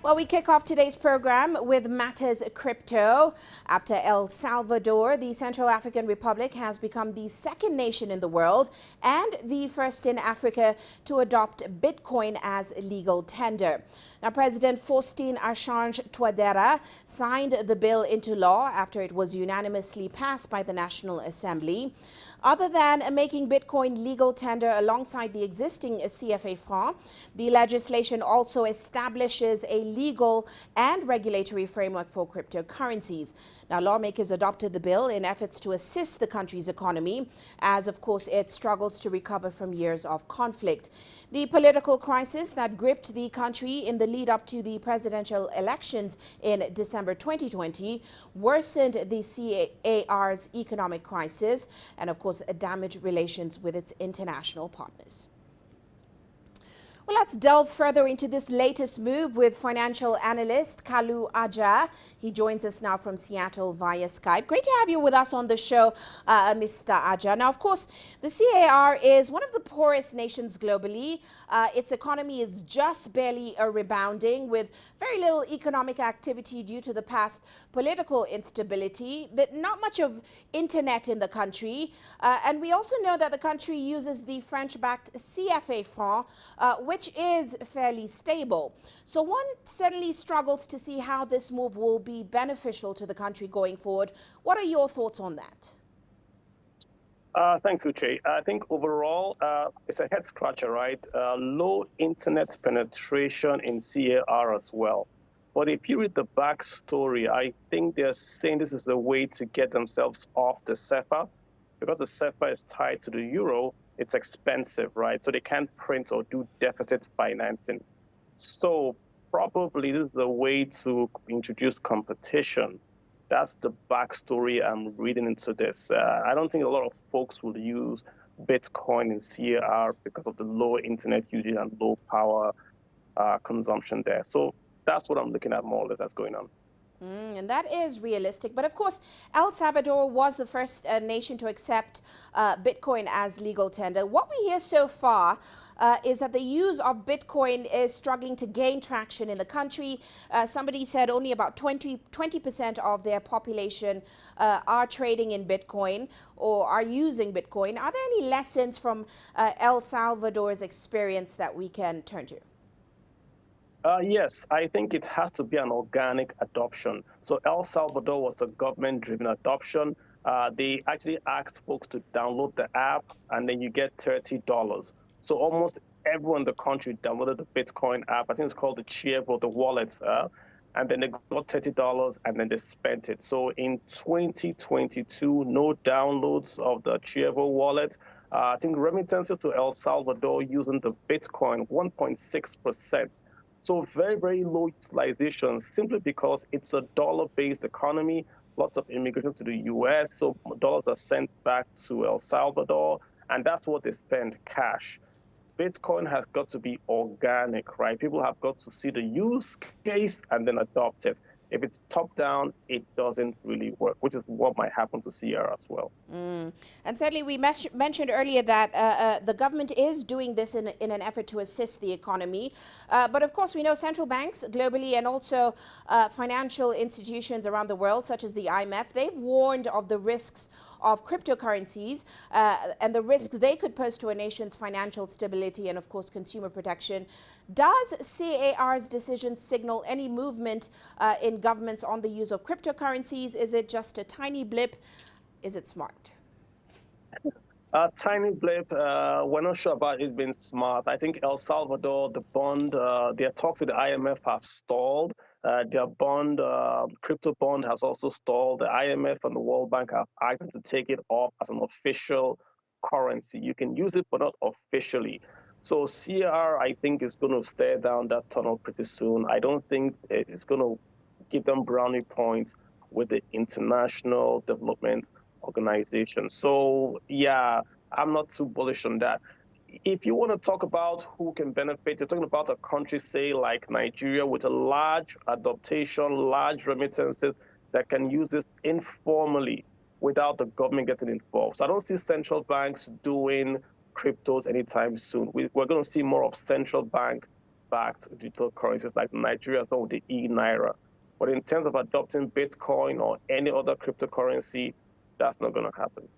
Well, we kick off today's program with matters crypto. After El Salvador, the Central African Republic has become the second nation in the world and the first in Africa to adopt Bitcoin as legal tender. Now, President Faustin Archange Touadera signed the bill into law after it was unanimously passed by the National Assembly. Other than making Bitcoin legal tender alongside the existing CFA franc, the legislation also establishes a legal and regulatory framework for cryptocurrencies. Now, lawmakers adopted the bill in efforts to assist the country's economy, as of course it struggles to recover from years of conflict. The political crisis that gripped the country in the lead up to the presidential elections in December 2020 worsened the CAR's economic crisis and, of course, damaged relations with its international partners. Well, let's delve further into this latest move with financial analyst Kalu Aja. He joins us now from Seattle via Skype. Great to have you with us on the show, Mr. Aja. Now, of course, the CAR is one of the poorest nations globally. Its economy is just barely rebounding with very little economic activity due to the past political instability, not much of internet in the country. And we also know that the country uses the French-backed CFA franc, which is fairly stable. So one certainly struggles to see how this move will be beneficial to the country going forward. What are your thoughts on that? Thanks, Uche. I think overall, it's a head scratcher, right? Low internet penetration in CAR as well. But if you read the backstory, I think they're saying this is a way to get themselves off the CFA. Because the CFA is tied to the euro, it's expensive, right? So they can't print or do deficit financing. So probably this is a way to introduce competition. That's the backstory I'm reading into this. I don't think a lot of folks will use Bitcoin in CAR because of the low internet usage and low power consumption there. So that's what I'm looking at more or less that's going on. And that is realistic. But of course, El Salvador was the first nation to accept Bitcoin as legal tender. What we hear so far is that the use of Bitcoin is struggling to gain traction in the country. Somebody said only about 20% of their population are trading in Bitcoin or are using Bitcoin. Are there any lessons from El Salvador's experience that we can turn to? Yes, I think it has to be an organic adoption. So El Salvador was a government-driven adoption. They actually asked folks to download the app, and then you get $30. So almost everyone in the country downloaded the Bitcoin app. I think it's called the Chievo, the wallet, and then they got $30, and then they spent it. So in 2022, no downloads of the Chievo wallet. I think remittances to El Salvador using the Bitcoin, 1.6%. So very, very low utilization simply because it's a dollar-based economy, lots of immigration to the US, so dollars are sent back to El Salvador, and that's what they spend, cash. Bitcoin has got to be organic, right? People have got to see the use case and then adopt it. If it's top down, it doesn't really work, which is what might happen to CR as well. And certainly we mentioned earlier that the government is doing this in an effort to assist the economy. But of course, we know central banks globally and also financial institutions around the world, such as the IMF, they've warned of the risks of cryptocurrencies and the risks they could pose to a nation's financial stability and, of course, consumer protection. Does CAR's decision signal any movement in governments on the use of cryptocurrencies? Is it just a tiny blip? Is it smart? A tiny blip. We're not sure about it being smart. I think El Salvador, the bond, their talks with the IMF have stalled. Their bond, crypto bond has also stalled. The IMF and the World Bank have asked them to take it off as an official currency. You can use it, but not officially. So CR, I think, is going to stare down that tunnel pretty soon. I don't think it's going to give them brownie points with the International Development Organization. So yeah, I'm not too bullish on that. If you want to talk about who can benefit, you're talking about a country, say, like Nigeria, with a large adaptation, large remittances that can use this informally without the government getting involved. So I don't see central banks doing cryptos anytime soon. We're going to see more of central bank dollar-backed digital currencies like Nigeria done with the e-naira. But in terms of adopting Bitcoin or any other cryptocurrency, that's not going to happen.